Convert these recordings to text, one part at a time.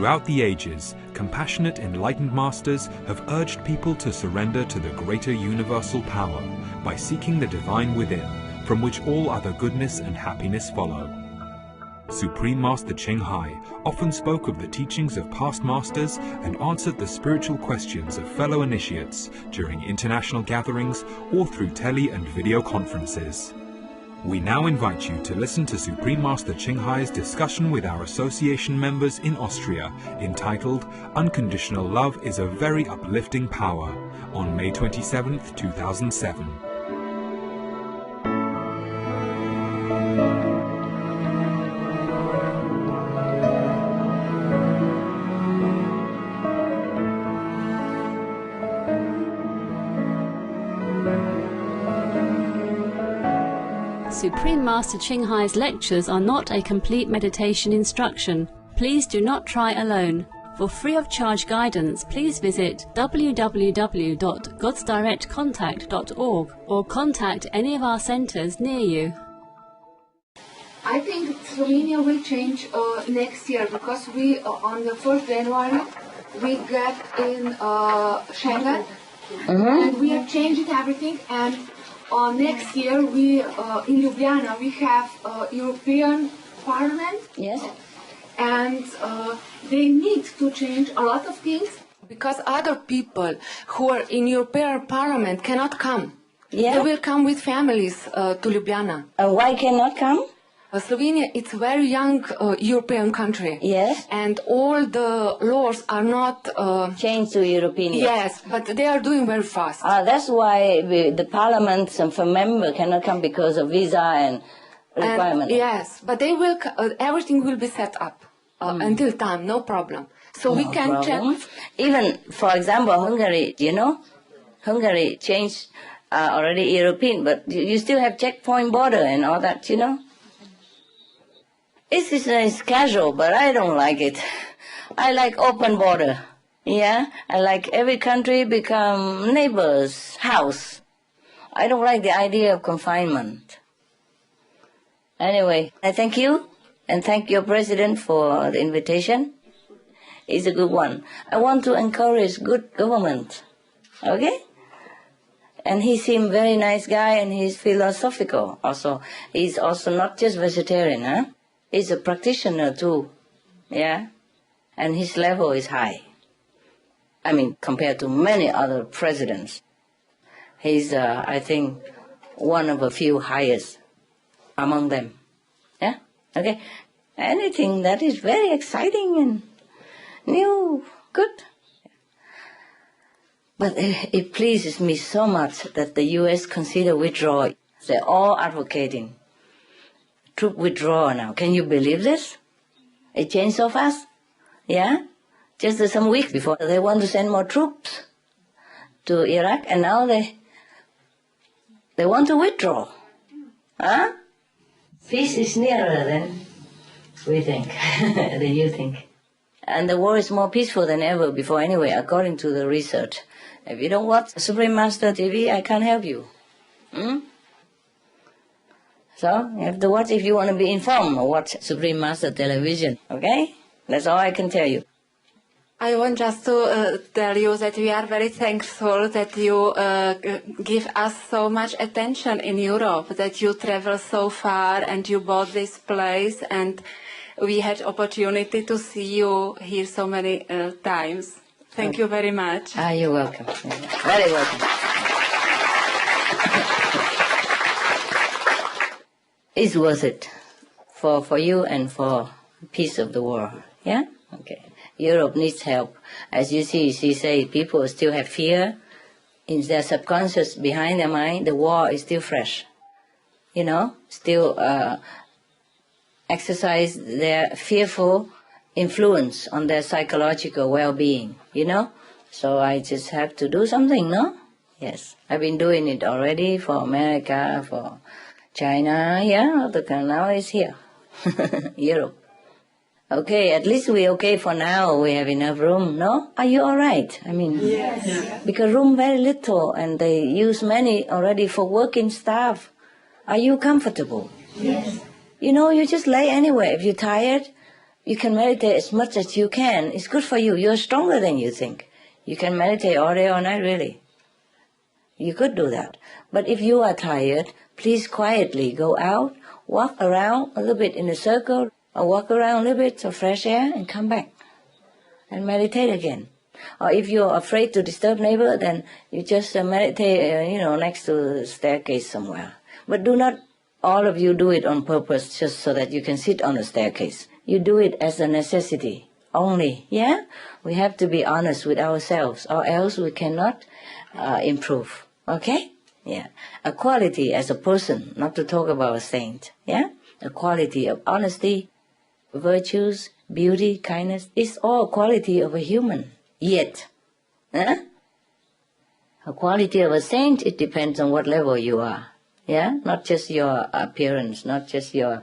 Throughout the ages, compassionate enlightened masters have urged people to surrender to the greater universal power by seeking the divine within, from which all other goodness and happiness follow. Supreme Master Ching Hai often spoke of the teachings of past masters and answered the spiritual questions of fellow initiates during international gatherings or through tele and video conferences. We now invite you to listen to Supreme Master Ching Hai's discussion with our association members in Austria, entitled Unconditional Love is a Very Uplifting Power, on May 27, 2007. Supreme Master Ching Hai's lectures are not a complete meditation instruction. Please do not try alone. For free of charge guidance, please visit www.godsdirectcontact.org or contact any of our centers near you. I think Slovenia will change next year because we, on the 1st January, we get in Schengen and we are changing everything, and next year, we in Ljubljana, we have European Parliament. Yes. And they need to change a lot of things because other people who are in European Parliament cannot come. Yeah. They will come with families to Ljubljana. Why cannot come? Slovenia, it's a very young European country. Yes. And all the laws are not changed to European. Yes, but they are doing very fast. That's why the parliament and for member cannot come because of visa and requirement. Yes, but they will. Everything will be set up until time. No problem. So we can check. Even for example, Hungary. You know, Hungary changed already European, but you still have checkpoint border and all that. You know. It's casual, but I don't like it. I like open border. Yeah, I like every country become neighbor's house. I don't like the idea of confinement. Anyway, I thank you and thank your president for the invitation. It's a good one. I want to encourage good government. Okay? And he seemed very nice guy and he's philosophical also. He's also not just vegetarian, huh? He's a practitioner too, yeah? And his level is high. I mean, compared to many other presidents. He's, I think, one of a few highest among them, yeah? Okay? Anything that is very exciting and new, good. But it pleases me so much that the U.S. consider withdrawal. They're all advocating troop withdrawal now. Can you believe this? It changed so fast. Yeah? Just some weeks before, they want to send more troops to Iraq, and now they want to withdraw. Huh? Peace is nearer than we think, than you think. And the war is more peaceful than ever before anyway, according to the research. If you don't watch Supreme Master TV, I can't help you. So, you have to watch if you want to be informed, or watch Supreme Master Television, okay? That's all I can tell you. I want just to tell you that we are very thankful that you give us so much attention in Europe, that you travel so far and you bought this place, and we had opportunity to see you here so many times. Thank you very much. You're welcome. Very welcome. It's worth it for you and for peace of the world. Yeah? Okay. Europe needs help. As you see, she say people still have fear in their subconscious, behind their mind. The war is still fresh. You know, still exercise their fearful influence on their psychological well-being. You know, so I just have to do something. No? Yes, I've been doing it already for America, for China, yeah, now it's here, Europe. Okay, at least we're okay for now. We have enough room, no? Are you all right? I mean, yes. Because room very little, and they use many already for working staff. Are you comfortable? Yes. You know, you just lay anywhere. If you're tired, You can meditate as much as you can. It's good for you. You're stronger than you think. You can meditate all day, all night, really. You could do that. But if you are tired, please quietly go out, walk around a little bit in a circle, or walk around a little bit of fresh air and come back and meditate again. Or if you're afraid to disturb neighbor, then you just meditate, next to the staircase somewhere. But do not all of you do it on purpose just so that you can sit on the staircase. You do it as a necessity only, yeah? We have to be honest with ourselves, or else we cannot improve, okay? Yeah. A quality as a person, not to talk about a saint, yeah? A quality of honesty, virtues, beauty, kindness, is all quality of a human. Yet, a quality of a saint, it depends on what level you are. Yeah, not just your appearance, not just your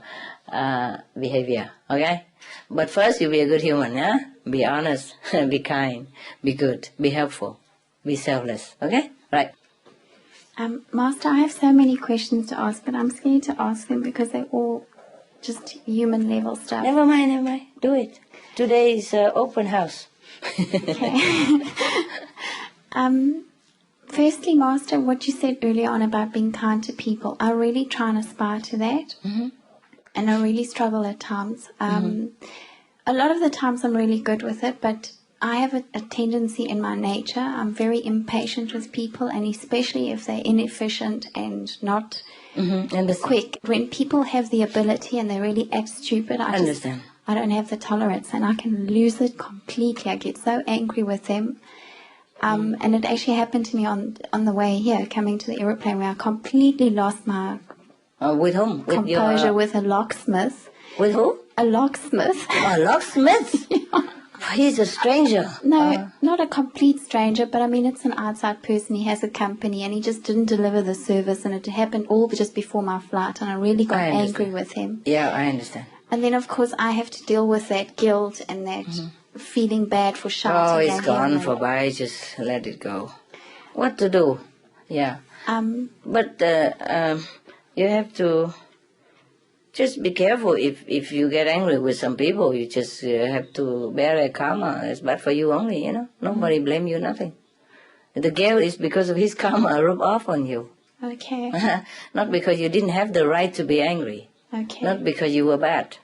behavior, okay? But first, you be a good human, yeah? Be honest, be kind, be good, be helpful, be selfless, okay? Right. Master, I have so many questions to ask, but I'm scared to ask them because they're all just human level stuff. Never mind. Do it. Today is open house. Okay. Firstly, Master, what you said earlier on about being kind to people, I really try and aspire to that. Mm-hmm. And I really struggle at times. A lot of the times I'm really good with it, but I have a tendency in my nature. I'm very impatient with people, and especially if they're inefficient and not quick. When people have the ability and they really act stupid, I don't have the tolerance, and I can lose it completely. I get so angry with them. And it actually happened to me on the way here, coming to the aeroplane, where I completely lost my with whom? With composure with a locksmith. With who? A locksmith. A locksmith? Yeah. He's a stranger. No, not a complete stranger, but I mean, it's an outside person. He has a company, and he just didn't deliver the service, and it happened all just before my flight, and I really got angry with him. Yeah, I understand. And then, of course, I have to deal with that guilt and that feeling bad for shouting. Oh, it's gone for by. Just let it go. What to do? Yeah. But you have to just be careful. If you get angry with some people, you just have to bear a karma. It's bad for you only, Nobody blame you, nothing. The guilt is because of his karma rub off on you. Okay. Not because you didn't have the right to be angry. Okay. Not because you were bad.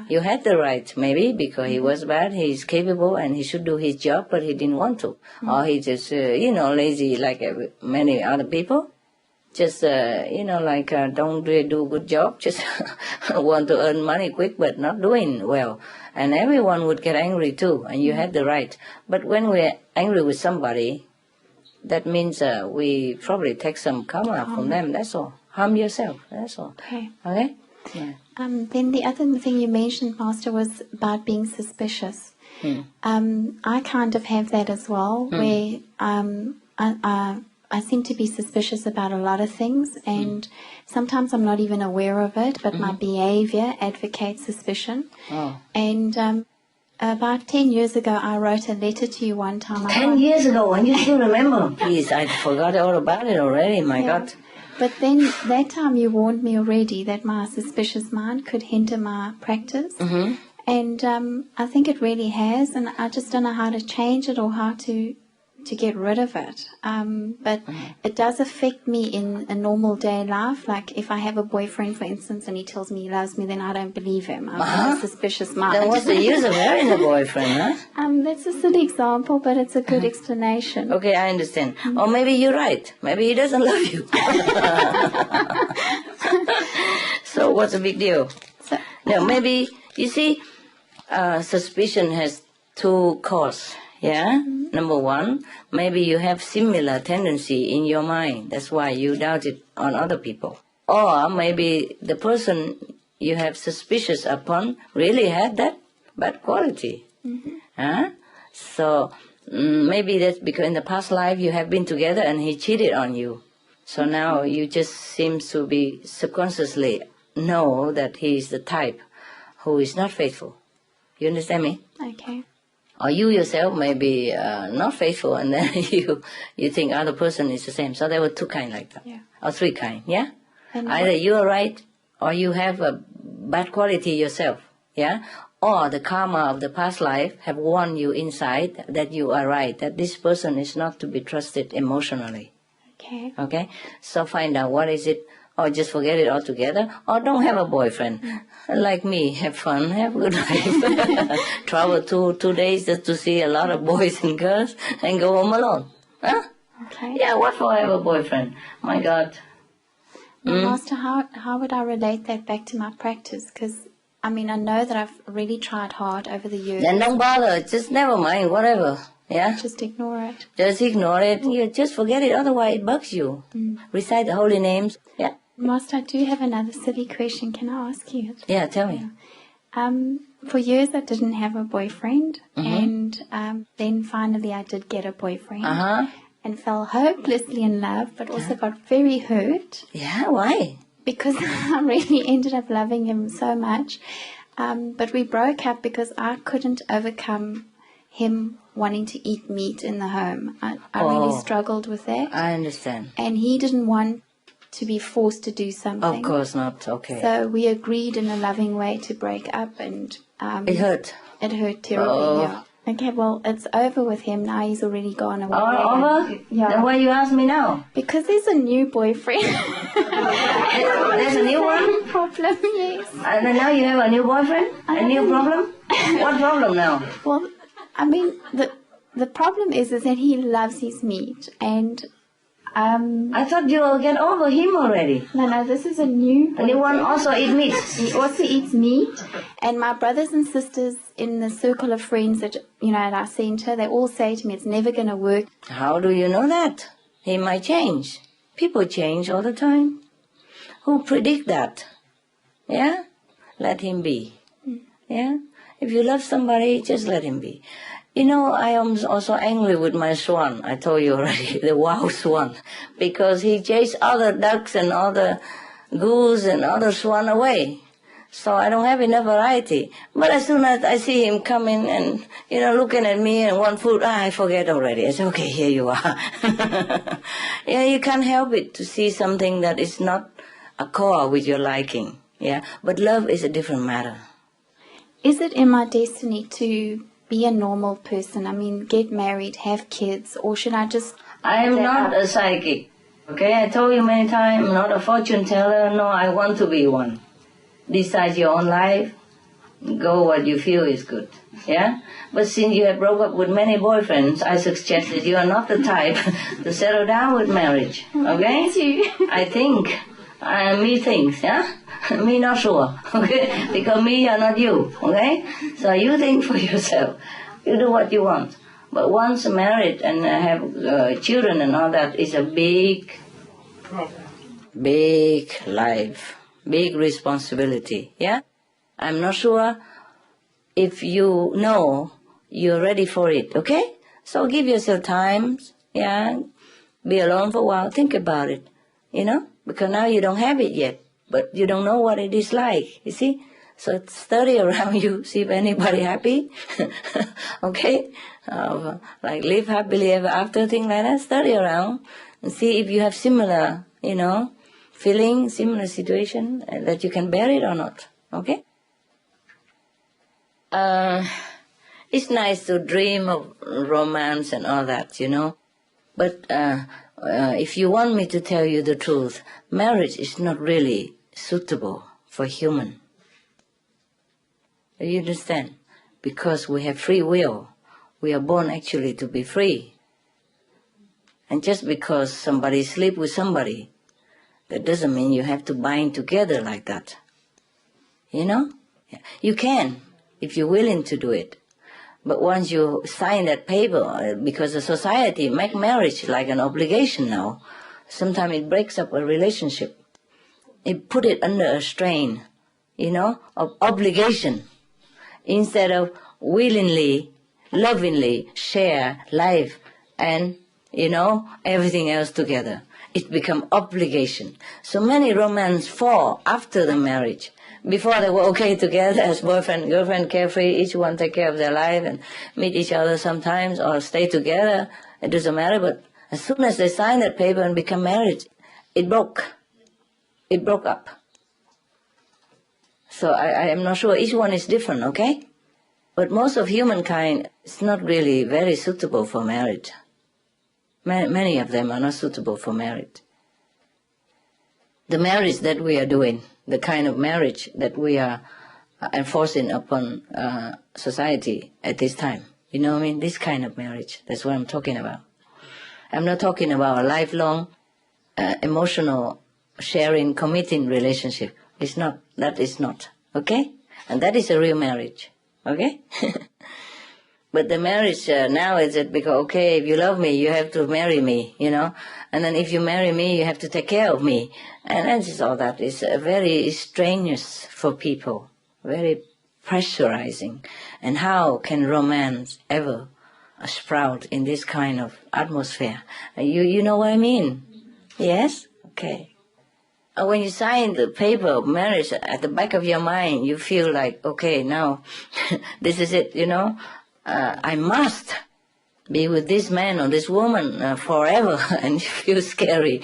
You had the right, maybe, because he was bad, he's capable, and he should do his job, but he didn't want to. Or he just, lazy like many other people. Just, don't really do a good job, just want to earn money quick, but not doing well. And everyone would get angry too, and you had the right. But when we're angry with somebody, that means we probably take some karma from them, that's all. Harm yourself, that's all. Okay. Okay? Yeah. Then the other thing you mentioned, Master, was about being suspicious. I kind of have that as well, where I seem to be suspicious about a lot of things, and sometimes I'm not even aware of it, but my behavior advocates suspicion. Oh. And about 10 years ago, I wrote a letter to you one time. 10 years ago, and you still remember? Please, I forgot all about it already, my God. But then that time you warned me already that my suspicious mind could hinder my practice. And I think it really has, and I just don't know how to change it or how to get rid of it. But it does affect me in a normal day life. Like if I have a boyfriend, for instance, and he tells me he loves me, then I don't believe him. I have a suspicious mind. Then what's the use of having a boyfriend, huh? That's a silly example, but it's a good explanation. Okay, I understand. Or maybe you're right. Maybe he doesn't love you. So what's the big deal? No, maybe, you see, suspicion has two causes. Yeah? Number one, maybe you have similar tendency in your mind. That's why you doubt it on other people. Or maybe the person you have suspicious upon really had that bad quality. Huh? So maybe that's because in the past life you have been together and he cheated on you. So now you just seem to be subconsciously know that he is the type who is not faithful. You understand me? Okay. Or you yourself may be not faithful, and then you think other person is the same. So there were two kinds like that. Yeah. Or three kinds, yeah? And either you are right, or you have a bad quality yourself, yeah? or the karma of the past life have warned you inside that you are right, that this person is not to be trusted emotionally. Okay. Okay? So find out what is it, or just forget it altogether, or don't have a boyfriend. Like me, have fun, have a good life. Travel 2 days just to see a lot of boys and girls and go home alone. Huh? Okay. Yeah, what for have a boyfriend? My God. Master, how would I relate that back to my practice? Because, I mean, I know that I've really tried hard over the years. Then don't bother, just never mind, whatever. Yeah? Just ignore it. Just ignore it. You just forget it, otherwise it bugs you. Recite the holy names. Yeah. Master, I do have another silly question. Can I ask you it? Yeah, tell me. For years I didn't have a boyfriend, and then finally I did get a boyfriend. And fell hopelessly in love, but also got very hurt. Yeah, why? Because I really ended up loving him so much. But we broke up because I couldn't overcome him wanting to eat meat in the home. I really struggled with that. I understand. And he didn't want to be forced to do something. Of course not, okay. So we agreed in a loving way to break up, and it hurt? It hurt terribly, yeah. Okay, well, it's over with him now. He's already gone away. Oh, over? Yeah. Then why you ask me now? Because there's a new boyfriend. There's a new one? Problem, yes. And then now you have a new boyfriend? A new problem? What problem now? Well, I mean, the problem is that he loves his meat, and I thought you will get over him already. No, this is a new boyfriend. A new one also eats meat. He also eats meat, and my brothers and sisters in the circle of friends that, at our center, they all say to me, it's never going to work. How do you know that? He might change. People change all the time. Who predict that? Yeah? Let him be. Yeah? If you love somebody, just let him be. I am also angry with my swan, I told you already, the wild swan, because he chased other ducks and other goose and other swan away. So I don't have enough variety. But as soon as I see him coming and, looking at me and want food, I forget already. I say, okay, here you are. Yeah, you can't help it to see something that is not accord with your liking. Yeah, but love is a different matter. Is it in my destiny to be a normal person? I mean, get married, have kids, or should I just... I am not a psychic. Okay, I told you many times, I'm not a fortune teller. No, I want to be one. Decide your own life. Go what you feel is good. Yeah? But since you have broke up with many boyfriends, I suggest that you are not the type to settle down with marriage. Okay? I think. Me thinks, yeah? Me not sure, okay? Because me are not you, okay? So you think for yourself. You do what you want. But once married and have children and all that is a big problem. Big life. Big responsibility, yeah? I'm not sure if you know you're ready for it, okay? So give yourself time, yeah? Be alone for a while, think about it, Because now you don't have it yet, but you don't know what it is like, you see? So study around you, see if anybody happy, okay? Like live happily ever after, thing like that. Study around and see if you have similar, feeling, similar situation, that you can bear it or not, okay? It's nice to dream of romance and all that, But if you want me to tell you the truth, marriage is not really suitable for human. Do you understand? Because we have free will. We are born actually to be free. And just because somebody sleeps with somebody, that doesn't mean you have to bind together like that. You can, if you're willing to do it. But once you sign that paper, because the society make marriage like an obligation now, sometimes it breaks up a relationship. It put it under a strain, of obligation, instead of willingly, lovingly share life and, everything else together. It become obligation. So many romance fall after the marriage. Before they were okay together as boyfriend and girlfriend, carefree, each one take care of their life and meet each other sometimes or stay together. It doesn't matter, but as soon as they sign that paper and become married, it broke. It broke up. So I am not sure. Each one is different, okay? But most of humankind is not really very suitable for marriage. Many of them are not suitable for marriage. The marriage that we are doing, the kind of marriage that we are enforcing upon society at this time, you know what I mean? This kind of marriage, that's what I'm talking about. I'm not talking about a lifelong, emotional, sharing, committing relationship. It's not. That is not. Okay? And that is a real marriage. Okay? But the marriage now is that because, okay, if you love me, you have to marry me, you know? And then if you marry me, you have to take care of me. And that's just all that. It's very strenuous for people, very pressurizing. And how can romance ever sprout in this kind of atmosphere? You know what I mean? Yes? Okay. When you sign the paper of marriage, at the back of your mind, you feel like, okay, now, this is it, you know? I must be with this man or this woman forever, and you feel scary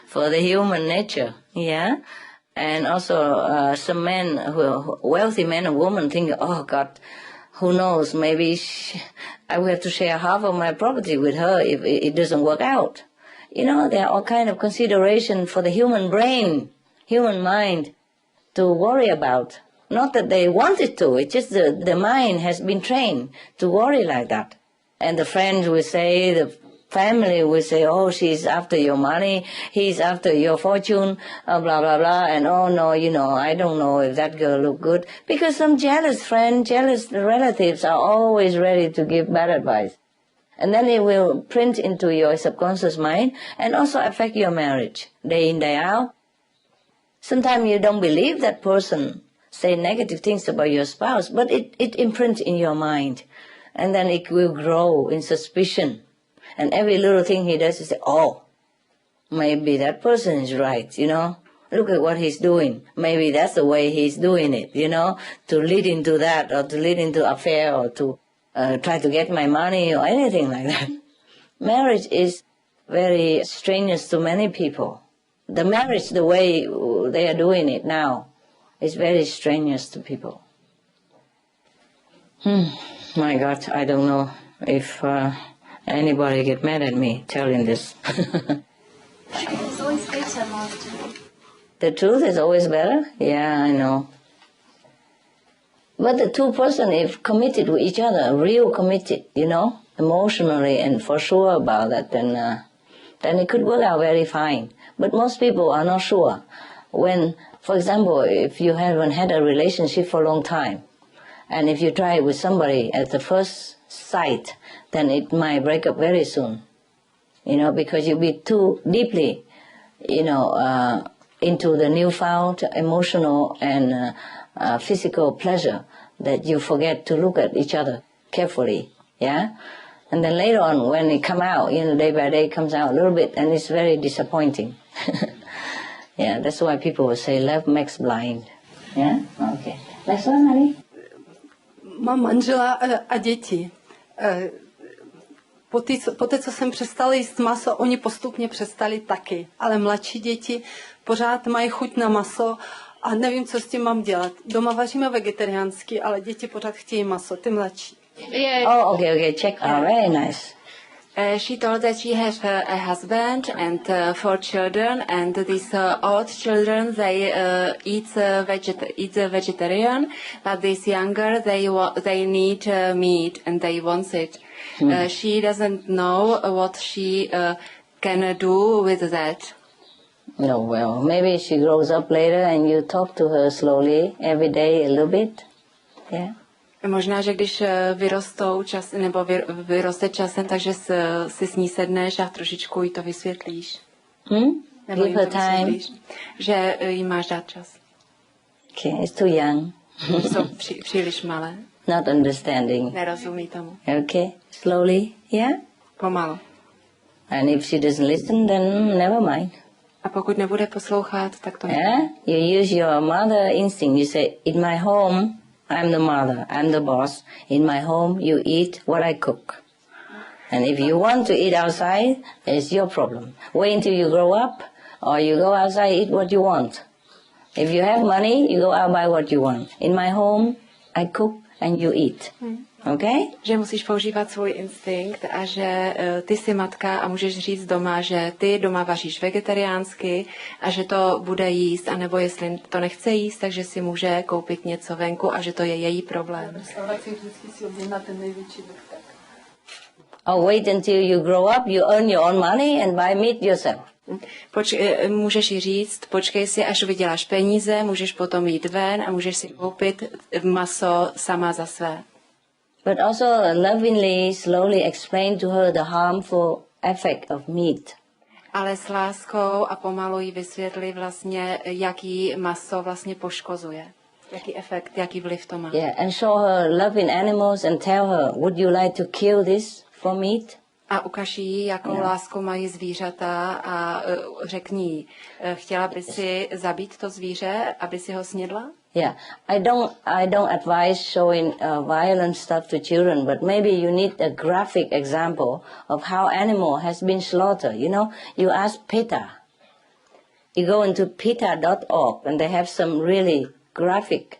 for the human nature, yeah? And also some men, wealthy men or women think, oh God, who knows, maybe I will have to share half of my property with her if it doesn't work out. You know, there are all kinds of consideration for the human brain, human mind to worry about. Not that they wanted to, it's just the mind has been trained to worry like that. And the friends will say, the family will say, oh, she's after your money, he's after your fortune, blah, blah, blah. And oh, no, you know, I don't know if that girl look good. Because some jealous friend, jealous relatives are always ready to give bad advice. And then it will print into your subconscious mind and also affect your marriage, day in, day out. Sometimes you don't believe that person say negative things about your spouse, but it imprints in your mind. And then it will grow in suspicion. And every little thing he does is say, oh, maybe that person is right, you know. Look at what he's doing. Maybe that's the way he's doing it, you know, to lead into that or to lead into affair or to try to get my money or anything like that. Marriage is very strenuous to many people. The marriage, the way they are doing it now, is very strenuous to people. My God, I don't know if anybody get mad at me telling this. It's always better, Master. The truth is always better? Yeah, I know. But the two person, if committed to each other, real committed, you know, emotionally and for sure about that, then it could work out very fine. But most people are not sure. When, for example, if you haven't had a relationship for a long time, and if you try it with somebody at the first sight, then it might break up very soon, you know, because you'll be too deeply, you know, into the newfound emotional and physical pleasure that you forget to look at each other carefully, yeah? And then later on, when it come out, you know, day by day it comes out a little bit, and it's very disappointing. Yeah, that's why people will say love makes blind. Yeah? Okay. Next one, honey. Mám manžela a děti. Poté, co jsem přestala jíst maso, oni postupně přestali taky. Ale mladší děti pořád mají chuť na maso a nevím, co s tím mám dělat. Doma vaříme vegetariánsky, ale děti pořád chtějí maso, ty mladší. Oh, okay, check. Oh, very nice. She told that she has a husband and 4 children, and these old children, they eat vegetarian, but these younger, they need meat and they want it. She doesn't know what she can do with that. No, well, maybe she grows up later and you talk to her slowly, every day a little bit. Yeah. Možná, že když vyrostou vyroste časem, takže si s ní sedneš a trošičku jí to vysvětlíš. Nebo Give her time. Že jí máš dát čas. Okay, it's too young. Jsou příliš malé. Not understanding. Nerozumí tomu. Okay, slowly, yeah? Pomalu. And if she doesn't listen, then never mind. A pokud nebude poslouchat, tak to Yeah? You use your mother instinct. You say, in my home, I'm the mother, I'm the boss. In my home, you eat what I cook. And if you want to eat outside, it's your problem. Wait until you grow up, or you go outside, eat what you want. If you have money, you go out, buy what you want. In my home, I cook, and you eat. Okay? Že musíš používat svůj instinkt a že ty jsi matka a můžeš říct doma, že ty doma vaříš vegetariánsky a že to bude jíst, anebo jestli to nechce jíst, takže si může koupit něco venku a že to je její problém. Or wait until you grow up, you earn your own money and buy meat yourself. Můžeš jí říct, počkej si, až vyděláš peníze, můžeš potom jít ven a můžeš si koupit maso sama za své. But also lovingly, slowly explain to her the harmful effect of meat. Ale s láskou a pomalu jí vysvětli vlastně, jaký maso vlastně poškozuje. Jaký efekt, jaký vliv to má. Yeah, and show her loving animals and tell her, would you like to kill this for meat? A ukaž jí, jakou lásku mají zvířata a řekni jí, chtěla by si zabít to zvíře, aby si ho snědla? Yeah, I don't advise showing violent stuff to children, but maybe you need a graphic example of how animal has been slaughtered. You know, you ask PETA. You go into PETA.org and they have some really graphic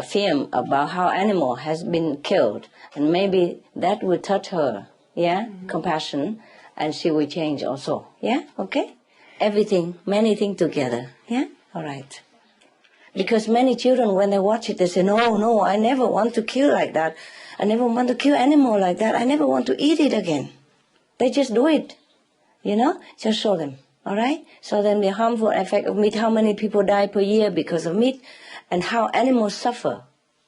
film about how animal has been killed, and maybe that will touch her. Yeah, compassion, and she will change also. Yeah, okay. Everything, many things together. Yeah, all right. Because many children, when they watch it, they say, no, I never want to kill like that. I never want to kill animal like that. I never want to eat it again. They just do it, you know? Just show them, all right? Show them the harmful effect of meat, how many people die per year because of meat, and how animals suffer,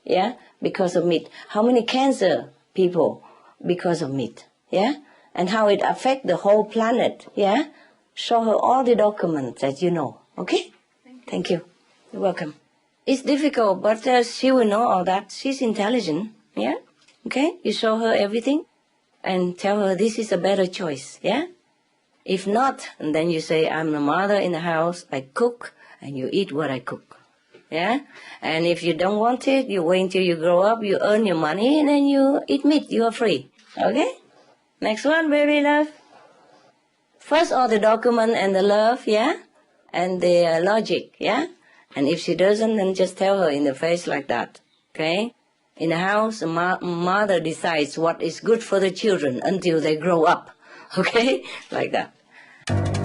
yeah, because of meat. How many cancer people because of meat, yeah? And how it affects the whole planet, yeah? Show her all the documents that you know, okay? Thank you. You're welcome. It's difficult, but she will know all that. She's intelligent, yeah? Okay? You show her everything and tell her this is a better choice, yeah? If not, and then you say, I'm the mother in the house, I cook, and you eat what I cook, yeah? And if you don't want it, you wait until you grow up, you earn your money, and then you eat meat. You are free, okay? Next one, baby love. First, all the document and the love, yeah? And the logic, yeah? And if she doesn't, then just tell her in the face like that, okay? In the house, a mother decides what is good for the children until they grow up, okay? Like that.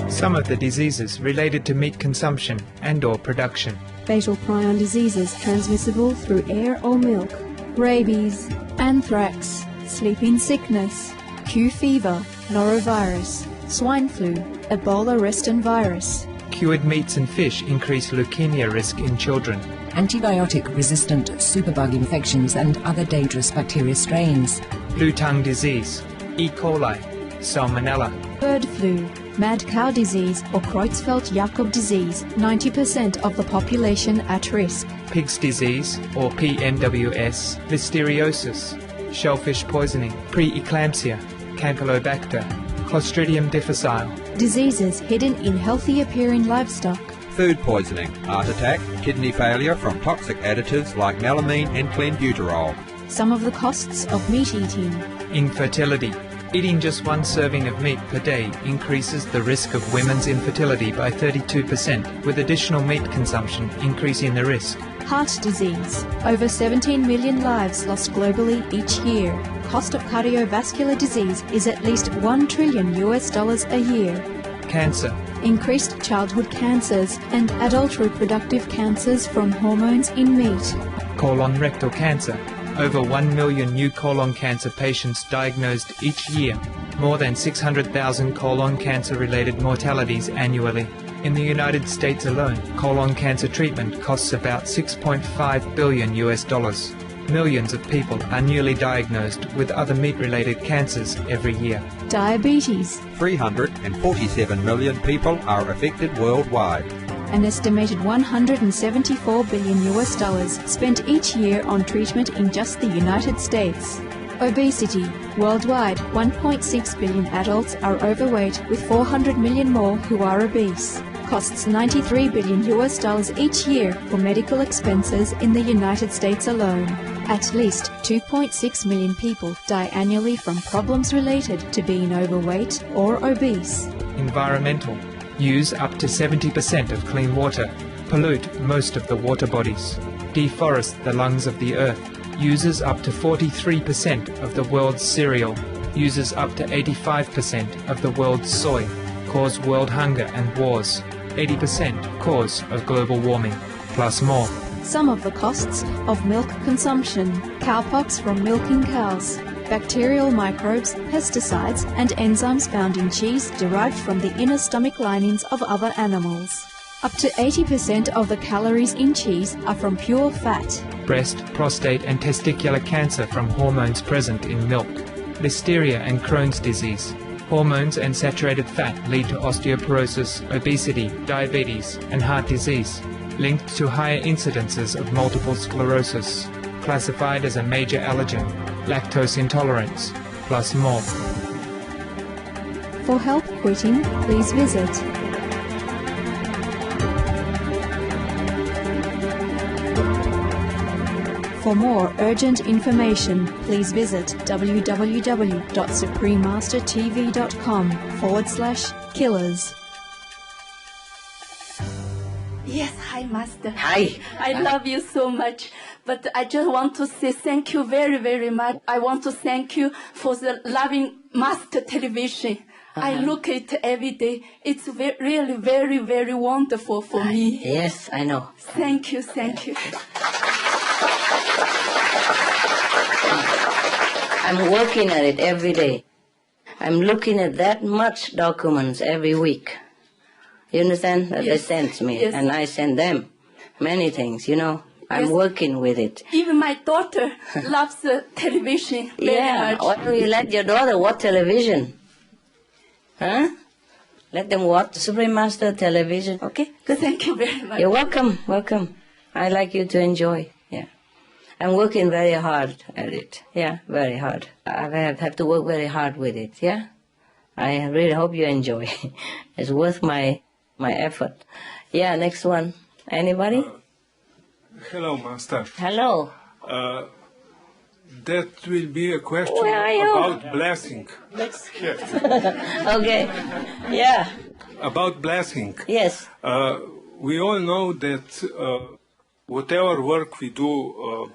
Some of the diseases related to meat consumption and/or production. Fatal prion diseases transmissible through air or milk. Rabies, anthrax, sleeping sickness, Q fever, norovirus, swine flu, Ebola reston virus. Cured meats and fish increase leukemia risk in children. Antibiotic-resistant superbug infections and other dangerous bacteria strains. Blue tongue disease, E. coli, salmonella. Bird flu, mad cow disease or Creutzfeldt-Jakob disease, 90% of the population at risk. Pig's disease, or PMWS, listeriosis, shellfish poisoning, preeclampsia, Campylobacter, Clostridium difficile. Diseases hidden in healthy-appearing livestock. Food poisoning, heart attack, kidney failure from toxic additives like melamine and clenbuterol. Some of the costs of meat eating. Infertility. Eating just one serving of meat per day increases the risk of women's infertility by 32%, with additional meat consumption increasing the risk. Heart disease. Over 17 million lives lost globally each year. Cost of cardiovascular disease is at least $1 trillion a year. Cancer. Increased childhood cancers and adult reproductive cancers from hormones in meat. Colon rectal cancer. Over 1 million new colon cancer patients diagnosed each year. More than 600,000 colon cancer-related mortalities annually. In the United States alone, colon cancer treatment costs about $6.5 billion. Millions of people are newly diagnosed with other meat-related cancers every year. Diabetes. 347 million people are affected worldwide. An estimated $174 billion spent each year on treatment in just the United States. Obesity. Worldwide, 1.6 billion adults are overweight, with 400 million more who are obese. Costs $93 billion each year for medical expenses in the United States alone. At least 2.6 million people die annually from problems related to being overweight or obese. Environmental. Use up to 70% of clean water. pollute most of the water bodies, deforest the lungs of the earth, uses up to 43% of the world's cereal, uses up to 85% of the world's soy, cause world hunger and wars, 80% cause of global warming, plus more. Some of the costs of milk consumption: cowpox from milking cows, bacterial microbes, pesticides and enzymes found in cheese derived from the inner stomach linings of other animals. Up to 80% of the calories in cheese are from pure fat. Breast, prostate and testicular cancer from hormones present in milk. Listeria and Crohn's disease. Hormones and saturated fat lead to osteoporosis, obesity, diabetes and heart disease, linked to higher incidences of multiple sclerosis, classified as a major allergen, lactose intolerance, plus more. For help quitting, please visit For more urgent information, please visit www.suprememastertv.com/killers. Yes, hi, Master. Hi. I love you so much. But I just want to say thank you very, very much. I want to thank you for the loving Master Television. I look at it every day. It's really very, very wonderful for me. Yes, I know. Thank you, thank you. I'm working at it every day. I'm looking at that much documents every week. You understand? That they send me, and I send them many things, you know. I'm working with it. Even my daughter loves the television very much. Why don't you let your daughter watch television? Huh? Let them watch Supreme Master Television, okay? Good. Thank you very much. You're welcome, welcome. I like you to enjoy, I'm working very hard at it, very hard. I have to work very hard with it, I really hope you enjoy. It's worth my effort. Next one. Anybody? Hello, Master. Hello. That will be a question about blessing. Okay. About blessing. Yes. We all know that whatever work we do,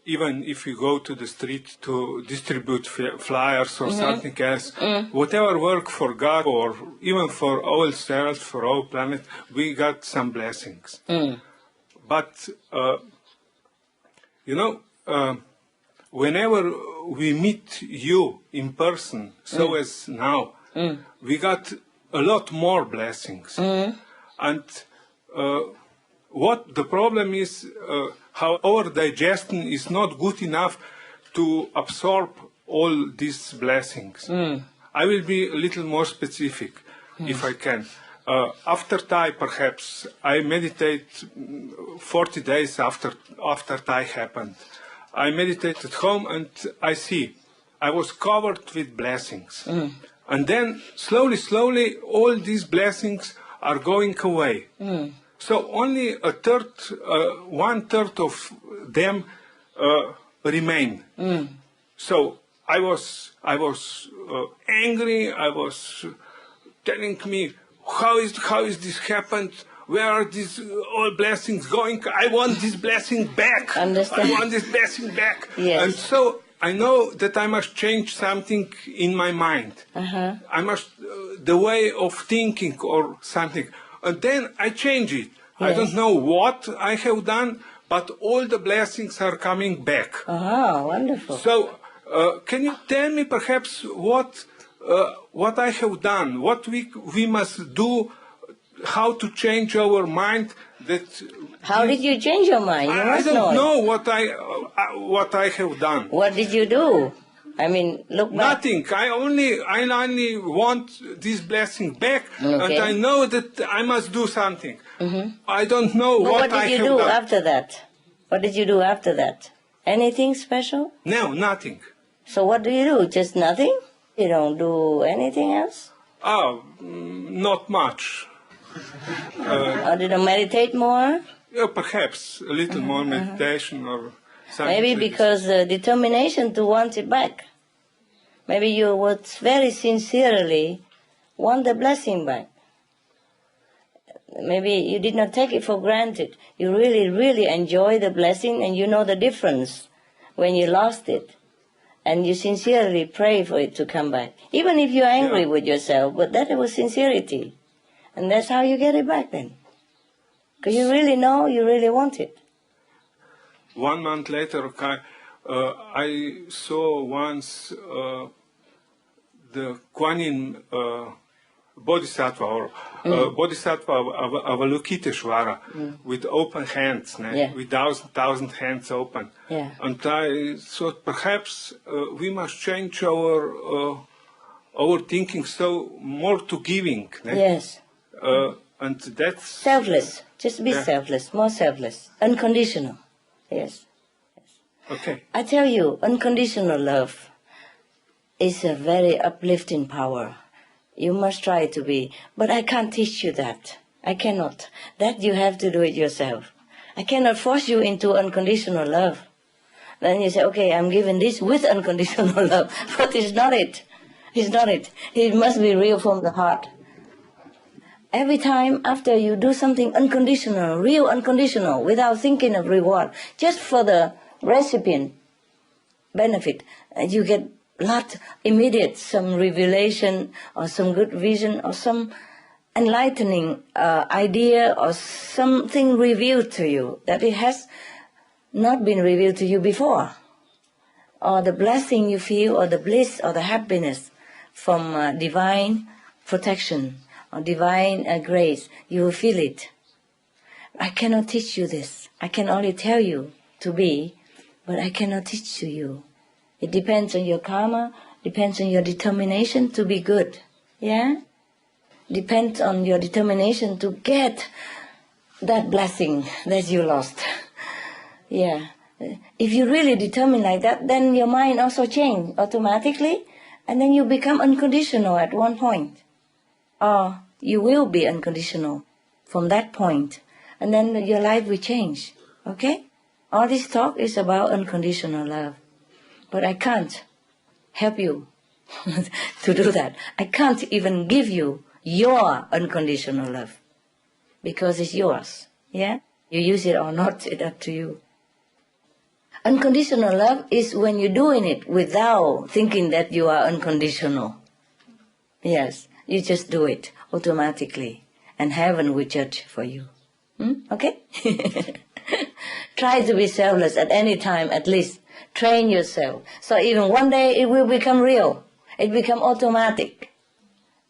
even if we go to the street to distribute flyers or something else, whatever work for God or even for ourselves, for our planet, we got some blessings. But, whenever we meet you in person, so as now, we got a lot more blessings. And what the problem is, how our digestion is not good enough to absorb all these blessings. I will be a little more specific, if I can. After Thai, perhaps, I meditate 40 days after Thai happened. I meditate at home and I see I was covered with blessings. And then slowly, all these blessings are going away. So only 1/3 of them remain. So I was angry. I was telling me, how is this happened? Where are these all blessings going? I want this blessing back. Understand. I want this blessing back. Yes. And so I know that I must change something in my mind. I must, the way of thinking or something. And then I change it. I don't know what I have done, but all the blessings are coming back. Wonderful. So can you tell me perhaps what I have done, what we must do, how to change our mind? How did you change your mind? I don't know what I have done. What did you do? I mean, look back. Nothing. I only want this blessing back, and I know that I must do something. I don't know what I have done. What did you do after that? What did you do after that? Anything special? No, nothing. So what do you do? Just nothing? You don't do anything else? Not much. Or did you meditate more? Yeah, perhaps a little more meditation or something. Maybe because determination to want it back. Maybe you would very sincerely want the blessing back. maybe you did not take it for granted. You really, really enjoy the blessing, and you know the difference when you lost it. And you sincerely pray for it to come back. Even if you're angry with yourself, but that was sincerity. And that's how you get it back then. Because you really know, you really want it. 1 month later, I saw once the Kuan Yin Bodhisattva, or Bodhisattva Avalokiteshvara, with open hands, with thousand hands open. Yeah. And I thought perhaps we must change our thinking so more to giving. Yes. And that's selfless. Just be selfless, more selfless, unconditional. Yes. Okay. I tell you, unconditional love is a very uplifting power. You must try to be. But I can't teach you that. I cannot. That you have to do it yourself. I cannot force you into unconditional love. Then you say, okay, I'm giving this with unconditional love. But it's not it. It's not it. It must be real from the heart. Every time after you do something unconditional, real unconditional, without thinking of reward, just for the recipient benefit, you get lot immediate, some revelation or some good vision or some enlightening idea or something revealed to you that it has not been revealed to you before, or the blessing you feel, or the bliss or the happiness from divine protection or divine grace. You will feel it. I cannot teach you this. I can only tell you to be, but I cannot teach to you. It depends on your karma, depends on your determination to be good. Yeah? Depends on your determination to get that blessing that you lost. Yeah. If you really determine like that, then your mind also change automatically, and then you become unconditional at one point. Or you will be unconditional from that point, and then your life will change. Okay? All this talk is about unconditional love. But I can't help you to do that. I can't even give you your unconditional love, because it's yours. Yeah? You use it or not, it's up to you. Unconditional love is when you're doing it without thinking that you are unconditional. Yes, you just do it automatically, and heaven will judge for you. Okay? Try to be selfless at any time, at least. Train yourself. So even one day it will become real. It become automatic.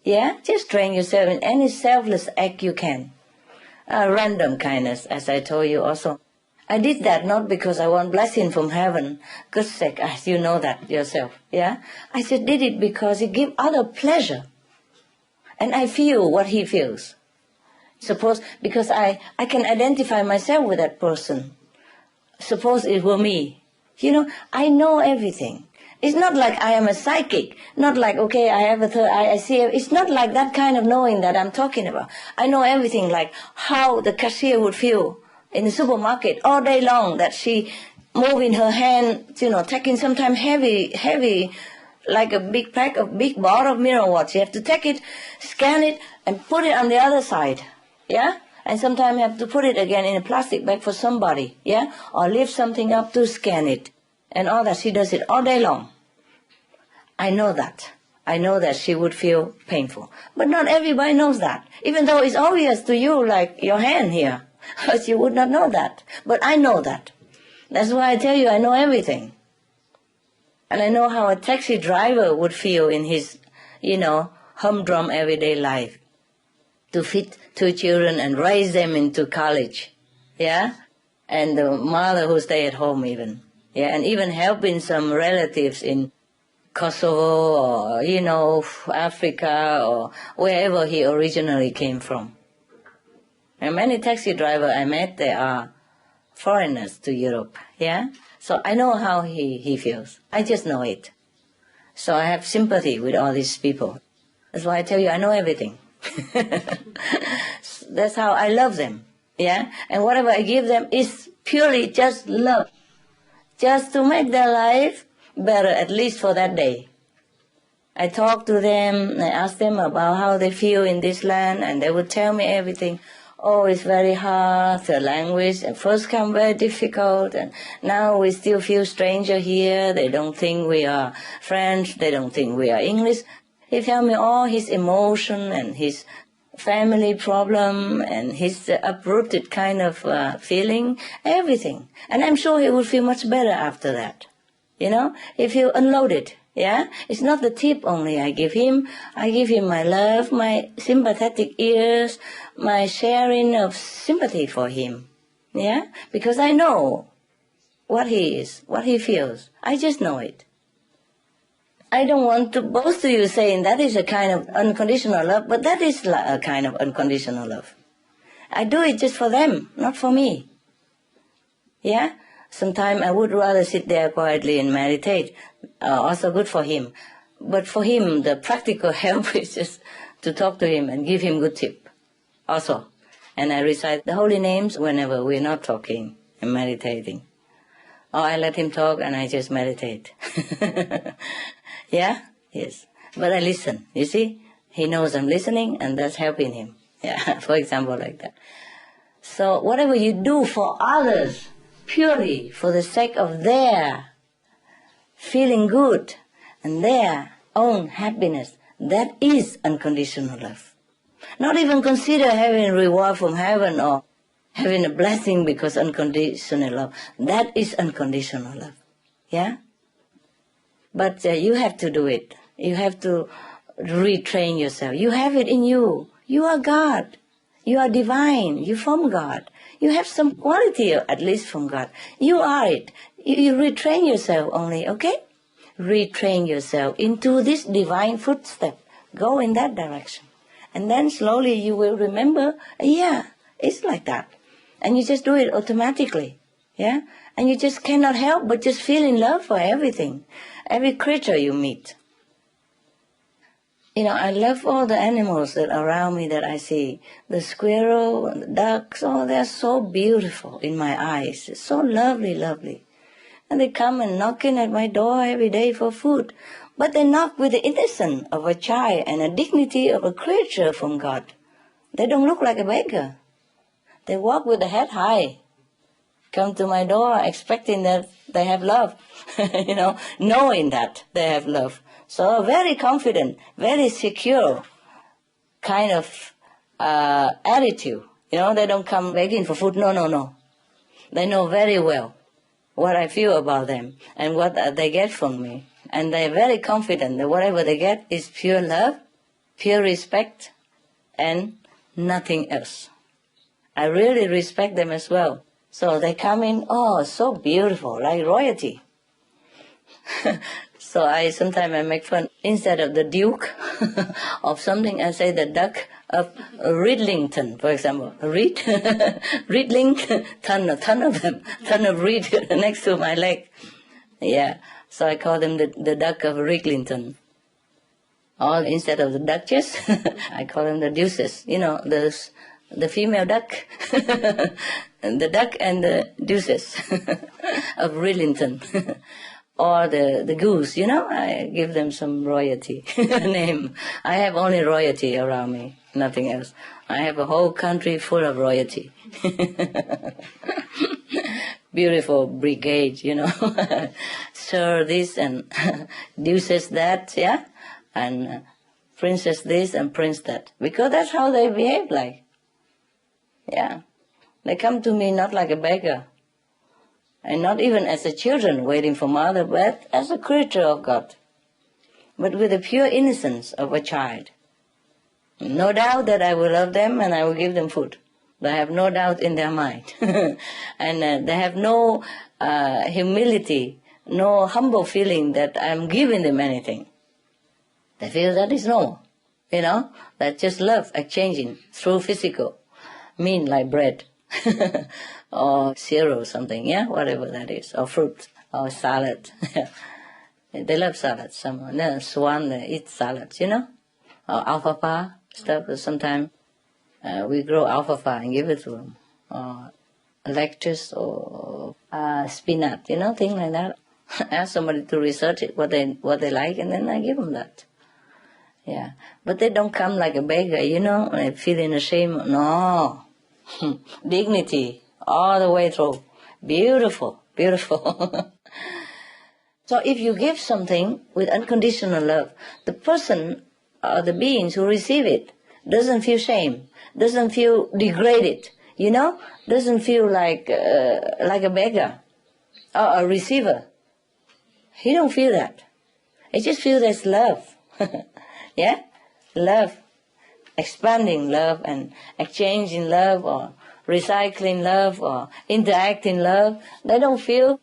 Yeah? Just train yourself in any selfless act you can. Random kindness, as I told you also. I did that not because I want blessing from heaven. God's sake, as you know that yourself. Yeah? I just did it because it gives other pleasure. And I feel what he feels. Suppose, because I can identify myself with that person. Suppose it were me. You know, I know everything. It's not like I am a psychic. Not like, okay, I have a third eye, I see. It's not like that kind of knowing that I'm talking about. I know everything, like how the cashier would feel in the supermarket all day long, that she moving her hand, you know, taking sometimes heavy, like a big pack of big bottle of mineral water. You have to take it, scan it, and put it on the other side. Yeah? And sometimes you have to put it again in a plastic bag for somebody, yeah? Or lift something up to scan it. And all that. She does it all day long. I know that. I know that she would feel painful. But not everybody knows that. Even though it's obvious to you, like your hand here. But you would not know that. But I know that. That's why I tell you I know everything. And I know how a taxi driver would feel in his, you know, humdrum everyday life. To feed 2 children and raise them into college, yeah? And the mother who stay at home even, yeah? And even helping some relatives in Kosovo or, you know, Africa or wherever he originally came from. And many taxi drivers I met, they are foreigners to Europe, yeah? So I know how he feels. I just know it. So I have sympathy with all these people. That's why I tell you I know everything. That's how I love them, yeah? And whatever I give them is purely just love, just to make their life better, at least for that day. I talk to them, I ask them about how they feel in this land, and they would tell me everything. oh, it's very hard, the language, and first come very difficult, and now we still feel stranger here, they don't think we are French, they don't think we are English. He tells me all his emotion and his family problem and his uprooted kind of feeling, everything. And I'm sure he will feel much better after that. You know, if you unload it, yeah? It's not the tip only I give him. I give him my love, my sympathetic ears, my sharing of sympathy for him, yeah? Because I know what he is, what he feels. I just know it. I don't want to boast to you saying that is a kind of unconditional love, but that is a kind of unconditional love. I do it just for them, not for me. Yeah? Sometimes I would rather sit there quietly and meditate. Also good for him. But for him, the practical help is just to talk to him and give him good tip. Also. And I recite the holy names whenever we're not talking and meditating. Or I let him talk and I just meditate. Yeah? Yes. But I listen, you see? He knows I'm listening and that's helping him. Yeah, for example, like that. So whatever you do for others, purely for the sake of their feeling good and their own happiness, that is unconditional love. Not even consider having reward from heaven or having a blessing because unconditional love. That is unconditional love. Yeah? But you have to do it. You have to retrain yourself. You have it in you. You are God. You are divine. You're from God. You have some quality, at least from God. You are it. You retrain yourself only, okay? Retrain yourself into this divine footstep. Go in that direction. And then slowly you will remember, yeah, it's like that. And you just do it automatically, yeah? And you just cannot help but just feel in love for everything. Every creature you meet. You know, I love all the animals that are around me that I see. The squirrel, the ducks, oh, they're so beautiful in my eyes. It's so lovely, lovely. And they come and knocking at my door every day for food. But they knock with the innocence of a child and a dignity of a creature from God. They don't look like a beggar. They walk with the head high. Come to my door expecting that they have love, you know, knowing that they have love. So very confident, very secure kind of attitude. You know, they don't come begging for food. No, no, no. They know very well what I feel about them and what they get from me. And they're very confident that whatever they get is pure love, pure respect, and nothing else. I really respect them as well. So they come in, oh, so beautiful, like royalty. So sometimes I make fun. Instead of the Duke of something, I say the Duck of Ridlington, for example. Ridling, ton of them, ton of reed next to my leg. Yeah, so I call them the Duck of Ridlington. Or instead of the Duchess, I call them the Deuces. You know, the female duck, the duck and the deuces of Ridlington. Or the goose, you know, I give them some royalty name. I have only royalty around me, nothing else. I have a whole country full of royalty. Beautiful brigade, you know. Sir this and deuces that, yeah? And princess this and prince that. Because that's how they behave like. Yeah. They come to me not like a beggar. And not even as a children waiting for mother, but as a creature of God. But with the pure innocence of a child. No doubt that I will love them and I will give them food. They have no doubt in their mind. And they have no humility, no humble feeling that I'm giving them anything. They feel that is normal. You know, that's just love exchanging through physical. Mean like bread. Or cereal or something, yeah, whatever that is, or fruit, or salad. They love salad. Some swan they eat salads, you know, or alfalfa stuff. Sometimes we grow alfalfa and give it to them, or lettuce or spinach, you know, things like that. Ask somebody to research it, what they like, and then I give them that. Yeah, but they don't come like a beggar, you know, feeling ashamed. No. Dignity all the way through. Beautiful, beautiful. So if you give something with unconditional love, the person or the beings who receive it doesn't feel shame, doesn't feel degraded, doesn't feel like a beggar or a receiver. He don't feel that. He just feels there's love. Yeah? Love. Expanding love and exchanging love or recycling love or interacting love. They don't feel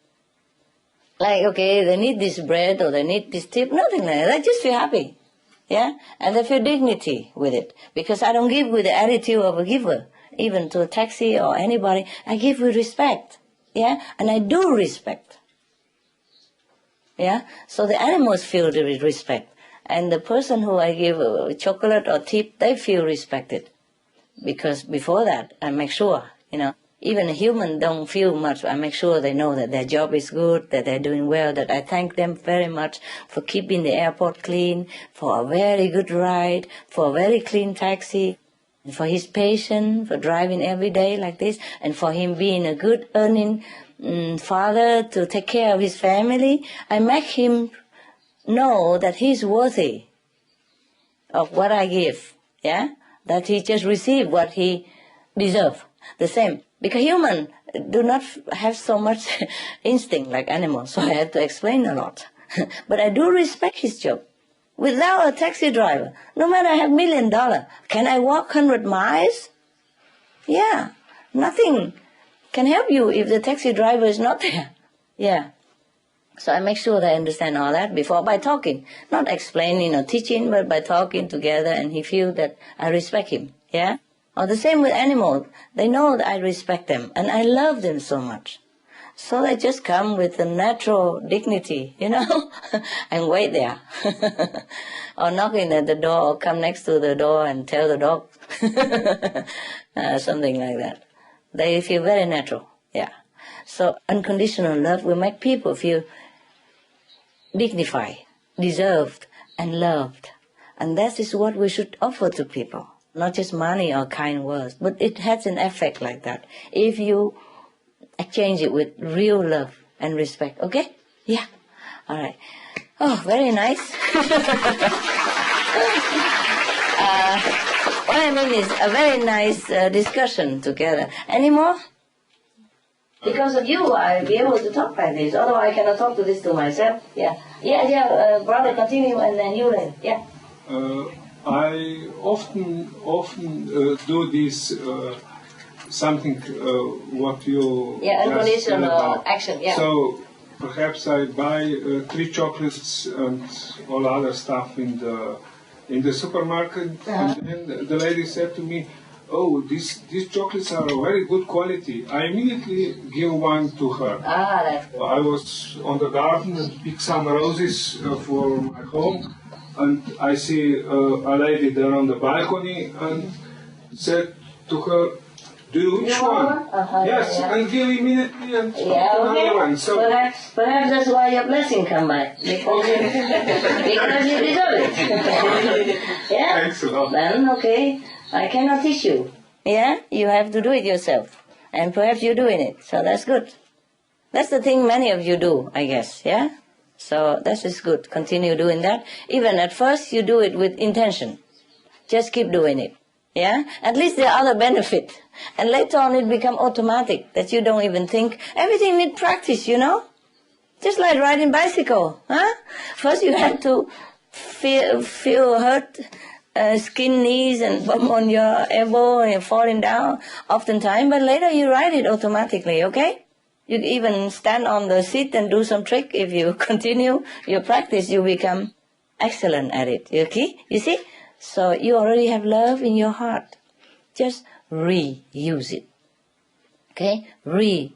like, okay, they need this bread or they need this tip. Nothing like that. They just feel happy. Yeah? And they feel dignity with it. Because I don't give with the attitude of a giver. Even to a taxi or anybody, I give with respect. Yeah? And I do respect. Yeah? So the animals feel the respect. And the person who I give chocolate or tip, they feel respected. Because before that, I make sure, even a human don't feel much. I make sure they know that their job is good, that they're doing well, that I thank them very much for keeping the airport clean, for a very good ride, for a very clean taxi, for his patience, for driving every day like this, and for him being a good earning father to take care of his family. I make him know that he's worthy of what I give, yeah? That he just received what he deserves. The same. Because humans do not have so much instinct like animals, so I have to explain a lot. But I do respect his job. Without a taxi driver, no matter I have $1 million, can I walk 100 miles? Yeah, nothing can help you if the taxi driver is not there. Yeah. So I make sure they understand all that before by talking, not explaining or teaching, but by talking together, and he feels that I respect him. Yeah. Or the same with animals. They know that I respect them and I love them so much. So they just come with a natural dignity, and wait there. Or knocking at the door or come next to the door and tell the dog. Something like that. They feel very natural. Yeah. So unconditional love will make people feel dignified, deserved, and loved. And that is what we should offer to people. Not just money or kind words, but it has an effect like that. If you exchange it with real love and respect. Okay? Yeah. All right. Oh, very nice. What I mean is a very nice discussion together. Any more? Because of you, I'll be able to talk like this. Otherwise, I cannot talk to this to myself. Yeah. Brother, continue, and then you then. Yeah. I often do this something what you unconditional action. Yeah. So perhaps I buy 3 chocolates and all other stuff in the supermarket, and then the lady said to me, "Oh, these chocolates are very good quality." I immediately give one to her. That's good. I was on the garden and picked some roses for my home. And I see a lady there on the balcony and said to her, "Do you wish one?" Yes, and give immediately and another one. So perhaps that's why your blessing come by. Because you deserve it. Yeah? Thanks a lot. Then, okay, I cannot teach you. Yeah? You have to do it yourself. And perhaps you're doing it. So that's good. That's the thing many of you do, I guess. Yeah? So that is good. Continue doing that. Even at first, you do it with intention. Just keep doing it. Yeah? At least there are other benefits. And later on, it becomes automatic that you don't even think. Everything needs practice, Just like riding bicycle. Huh? First, you have to feel hurt, skin knees and bump on your elbow and you're falling down oftentimes. But later, you ride it automatically, okay? You even stand on the seat and do some trick. If you continue your practice, you become excellent at it. Okay? You see? So you already have love in your heart. Just reuse it. Okay? Retrain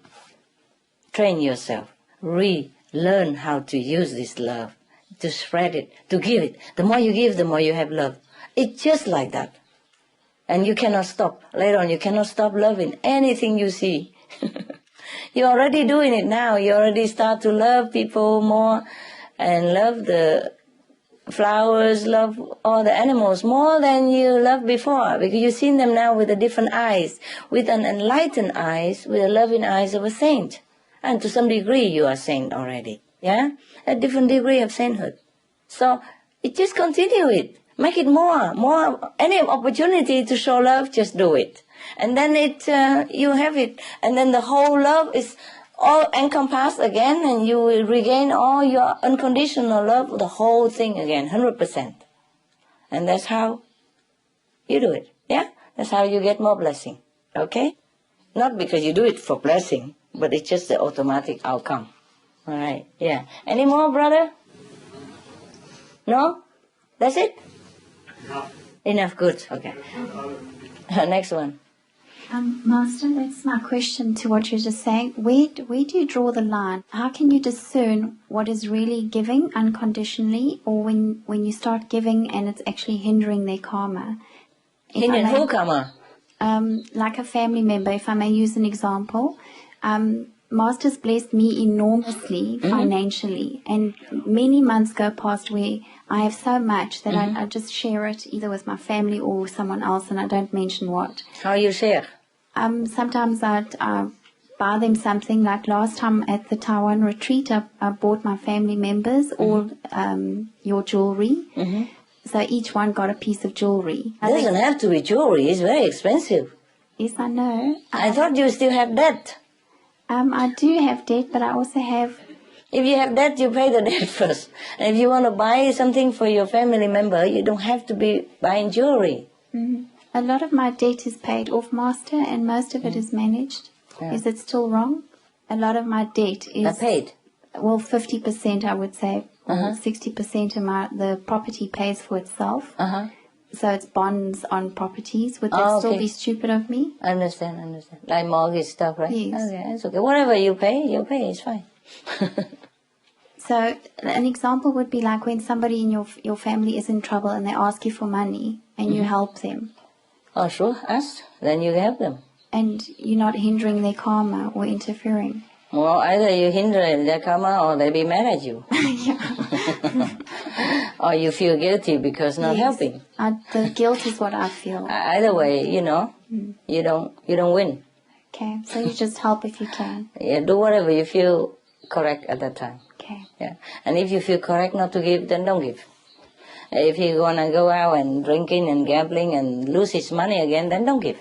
yourself. Learn how to use this love, to spread it, to give it. The more you give, the more you have love. It's just like that. And you cannot stop. Later on, you cannot stop loving anything you see. You're already doing it now. You already start to love people more and love the flowers, love all the animals more than you loved before, because you've seen them now with a different eyes, with an enlightened eyes, with the loving eyes of a saint. And to some degree you are saint already, yeah? A different degree of sainthood. So it just continue it. Make it more. Any opportunity to show love, just do it. And then you have it. And then the whole love is all encompassed again, and you will regain all your unconditional love, the whole thing again, 100%. And that's how you do it, yeah? That's how you get more blessing, okay? Not because you do it for blessing, but it's just the automatic outcome. All right, yeah. Any more, brother? No? That's it? Enough, good, okay. Next one. Master, that's my question to what you're just saying. Where do you draw the line? How can you discern what is really giving unconditionally, or when you start giving and it's actually hindering their karma? Hindering who karma? Like a family member, if I may use an example. Master's blessed me enormously financially, and many months go past where I have so much that I just share it either with my family or with someone else, and I don't mention what. How you share? Sometimes I buy them something. Like last time at the Taiwan retreat, I bought my family members all your jewelry. So each one got a piece of jewelry. It doesn't have to be jewelry. It's very expensive. Yes, I know. I thought you still have debt. I do have debt, but I also have... If you have debt, you pay the debt first. And if you want to buy something for your family member, you don't have to be buying jewelry. A lot of my debt is paid off, Master, and most of it is managed. Yeah. Is it still wrong? A lot of my debt is... paid? Well, 50% I would say. 60% of the property pays for itself. So it's bonds on properties. Would that still be stupid of me? I understand. Like mortgage stuff, right? Yes. Okay, it's okay. Whatever you pay, it's fine. So an example would be like when somebody in your family is in trouble and they ask you for money and you help them. Oh, sure. Ask. Then you help them. And you're not hindering their karma or interfering. Well, either you hinder their karma or they be mad at you. Or you feel guilty because not helping. The guilt is what I feel. Either way, you don't win. Okay, so you just help if you can. Yeah, do whatever you feel correct at that time. Okay. Yeah, and if you feel correct not to give, then don't give. If you're gonna go out and drinking and gambling and lose his money again, then don't give.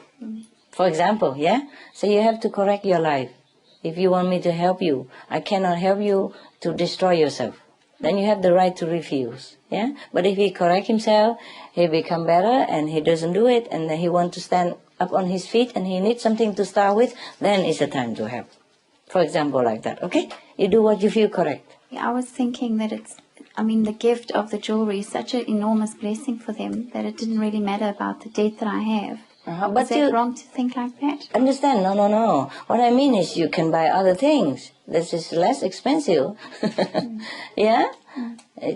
For example, yeah? So you have to correct your life. If you want me to help you, I cannot help you to destroy yourself. Then you have the right to refuse, yeah? But if he correct himself, he become better and he doesn't do it, and then he want to stand up on his feet and he needs something to start with, then it's the time to help. For example, like that, okay? You do what you feel correct. I was thinking that the gift of the jewelry is such an enormous blessing for them that it didn't really matter about the debt that I have. But is it wrong to think like that? Understand? No. What I mean is you can buy other things. This is less expensive. Yeah?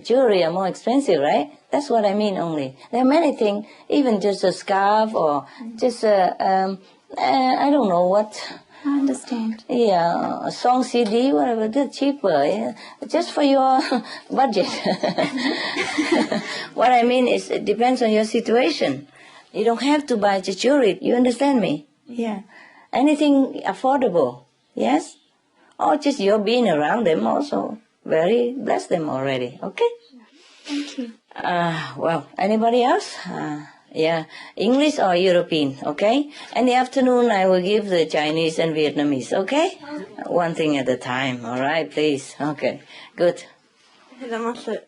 Jewelry are more expensive, right? That's what I mean only. There are many things, even just a scarf or just I don't know what. I understand. Yeah, a song CD, whatever, they're cheaper. Yeah? Just for your budget. What I mean is it depends on your situation. You don't have to buy the jewelry. You understand me? Yeah. Anything affordable. Yes? Or just your being around them also. Very bless them already. Okay? Thank you. Well, anybody else? Yeah. English or European, okay? In the afternoon, I will give the Chinese and Vietnamese, okay? One thing at a time, all right, please. Okay, good. Hello, Master.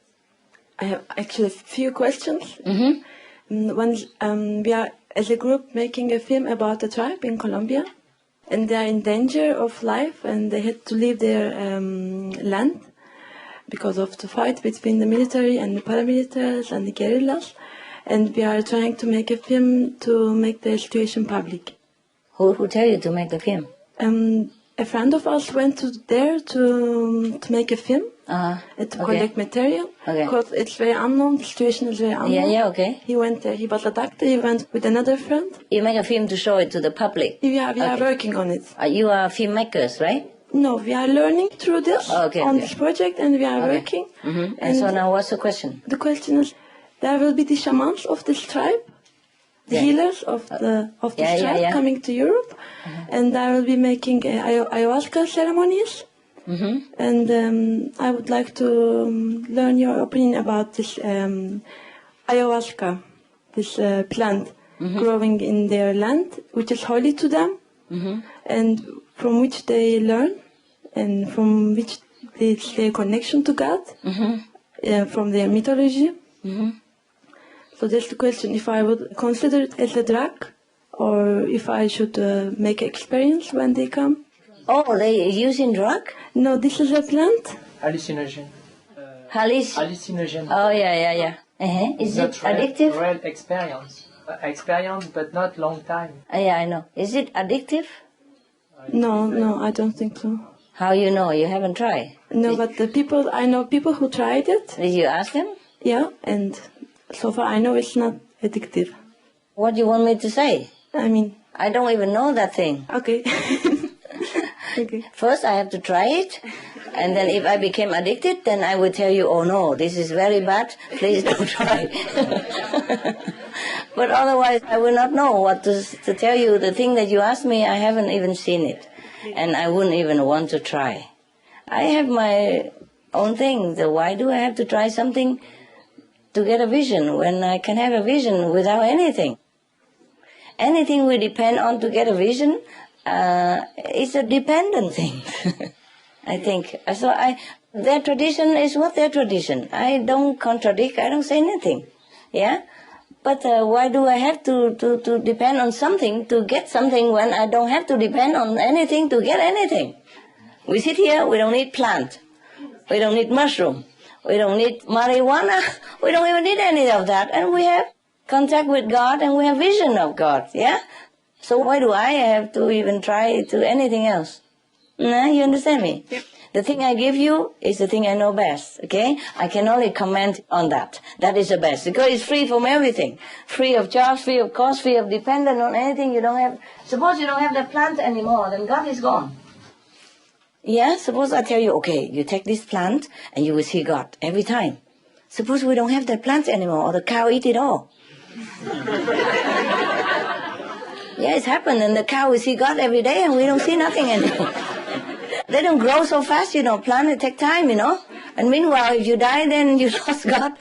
I have actually a few questions. We are, as a group, making a film about a tribe in Colombia, and they are in danger of life, and they had to leave their land because of the fight between the military and the paramilitaries and the guerrillas. And we are trying to make a film to make the situation public. Who tell you to make the film? A friend of us went there to make a film, to collect material, because it's very unknown, the situation is very unknown. Yeah, okay. He went there, he was a doctor, he went with another friend. You make a film to show it to the public? We are working on it. You are filmmakers, right? No, we are learning through this this project, and we are working. And so now what's the question? The question is, there will be the shamans of this tribe, the healers of this tribe coming to Europe, and I will be making ayahuasca ceremonies. And I would like to learn your opinion about this ayahuasca, this plant growing in their land, which is holy to them, and from which they learn, and from which they stay connection to God, from their mythology. So that's the question, if I would consider it as a drug, or if I should make experience when they come. Oh, they using drug? No, this is a plant. Hallucinogen. Hallucinogen. Oh, yeah. Is it addictive? Real experience. Experience, but not long time. Yeah, I know. Is it addictive? No, I don't think so. How you know? You haven't tried? No, but I know people who tried it. Did you ask them? Yeah, and so far I know it's not addictive. What do you want me to say? I don't even know that thing. Okay. Okay. First I have to try it, and then if I became addicted, then I would tell you, oh no, this is very bad, please don't try. But otherwise I will not know what to tell you. The thing that you asked me, I haven't even seen it, and I wouldn't even want to try. I have my own thing, so why do I have to try something to get a vision when I can have a vision without anything? Anything we depend on to get a vision, it's a dependent thing, I think. So their tradition is what their tradition. I don't contradict, I don't say anything, yeah? But why do I have to depend on something to get something when I don't have to depend on anything to get anything? We sit here, we don't need plant, we don't need mushroom, we don't need marijuana, we don't even need any of that, and we have contact with God and we have vision of God, yeah? So why do I have to even try to anything else? No, you understand me? Yep. The thing I give you is the thing I know best, okay? I can only comment on that. That is the best, because it's free from everything. Free of charge, free of cost, free of dependent on anything you don't have. Suppose you don't have the plant anymore, then God is gone. Yeah, suppose I tell you, okay, you take this plant and you will see God every time. Suppose we don't have that plant anymore, or the cow eat it all. Yeah, it's happened, and the cow will see God every day, and we don't see nothing anymore. They don't grow so fast, plant it take time, And meanwhile, if you die, then you lost God.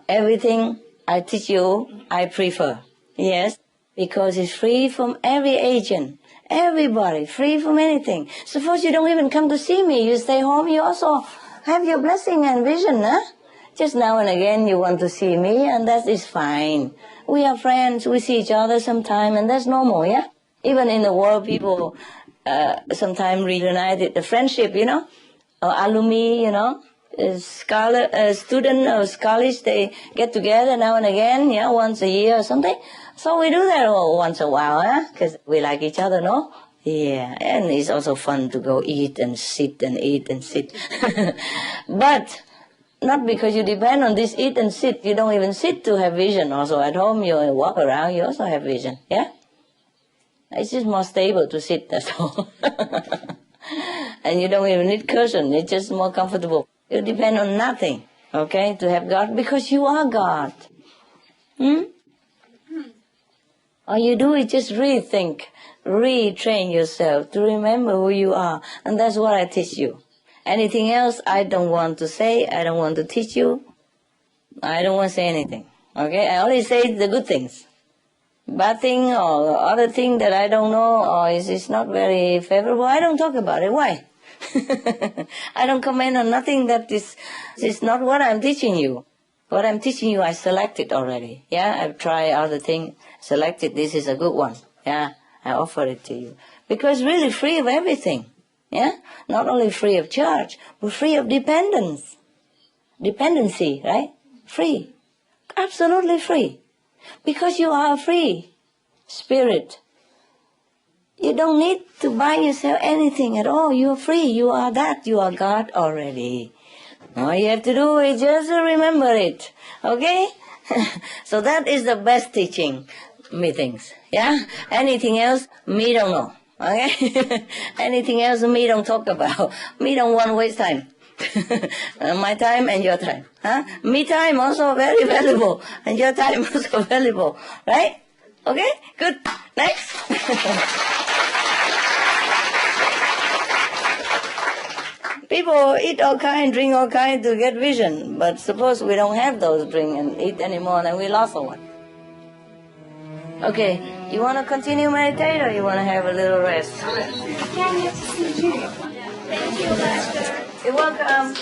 Everything I teach you, I prefer. Yes, because it's free from every agent, everybody, free from anything. Suppose you don't even come to see me, you stay home, you also have your blessing and vision, huh? Just now and again you want to see me, and that is fine. We are friends, we see each other sometime, and that's normal, yeah? Even in the world, people sometimes reunited the friendship, or alumni, student or scholars, they get together now and again, once a year or something. So we do that once a while, because we like each other, no? Yeah, and it's also fun to go eat and sit and eat and sit. But not because you depend on this eat and sit. You don't even sit to have vision. Also at home, you walk around, you also have vision. Yeah? It's just more stable to sit, that's all. And you don't even need cushion. It's just more comfortable. You depend on nothing, okay, to have God, because you are God. All you do is just rethink, retrain yourself to remember who you are. And that's what I teach you. Anything else, I don't want to say. I don't want to teach you. I don't want to say anything. Okay? I only say the good things. Bad thing or other thing that I don't know or is not very favorable, I don't talk about it. Why? I don't comment on nothing that is not what I'm teaching you. What I'm teaching you, I selected already. Yeah? I've tried other things, selected. This is a good one. Yeah? I offer it to you. Because really free of everything. Yeah? Not only free of charge, but free of dependence. Dependency, right? Free. Absolutely free. Because you are a free spirit. You don't need to buy yourself anything at all. You are free. You are that. You are God already. All you have to do is just remember it. Okay? So that is the best teaching, methinks. Yeah? Anything else, me don't know. Okay? Anything else me don't talk about. Me don't want to waste time. My time and your time. Huh? Me time also very valuable. And your time also valuable. Right? Okay? Good. Next. People eat all kind, drink all kind to get vision. But suppose we don't have those drink and eat anymore, then we lost all one. Okay, you want to continue meditate or you want to have a little rest? Thank you, Master. You're welcome.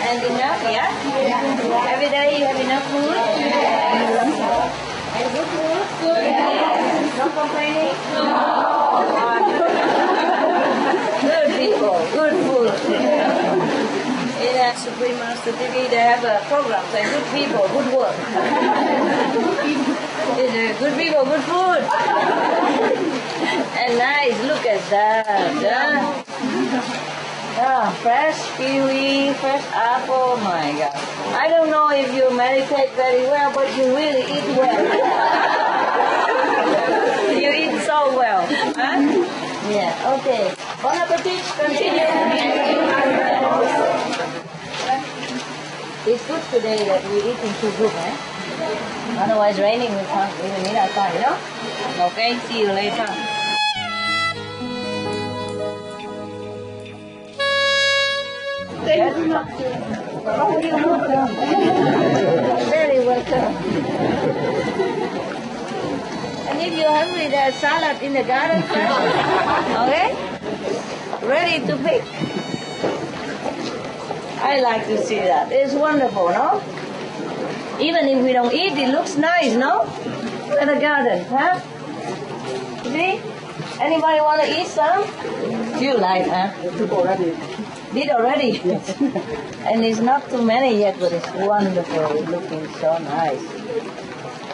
And enough, yeah? Every day you have enough food? And good food? No complaining? Good people, good food. In that Supreme Master TV, they have a program saying good people, good work. Good people, good food. And nice, look at that. Yeah, fresh kiwi, fresh apple, my God. I don't know if you meditate very well, but you really eat well. You eat so well. Huh? Yeah, okay. Bon appetit, continue. It's good today that we eat in two groups, eh? Otherwise raining we can't even eat outside, you know? Okay, see you later. Yes. Very welcome. And if you're hungry, there's salad in the garden. Okay? Ready to pick. I like to see that. It's wonderful, no? Even if we don't eat, it looks nice, no? In the garden, huh? See? Anybody want to eat some? You like, huh? Did already? Yes. And it's not too many yet, but it's wonderful. It's looking so nice.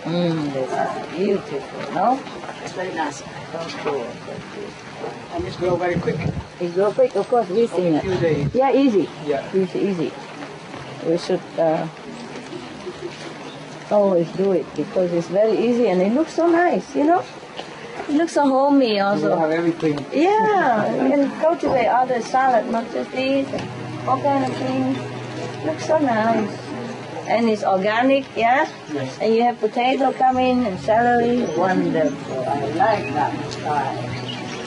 This is beautiful, no? It's very nice. So cool. And it's grow very quick. It grow quick, of course, we've seen it. A few days. Yeah, easy. Yeah. Easy. We should always do it because it's very easy and it looks so nice, you know? It looks so homey also. You have everything. Yeah, you can cultivate other salad, not just these, all kind of things. Looks so nice. And it's organic, yeah? Yes. And you have potato coming and celery. Wonderful. I like that style.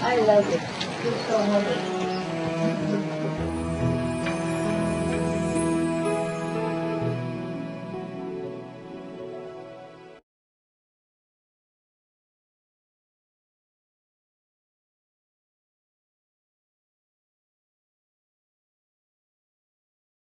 I love it. It's so wonderful.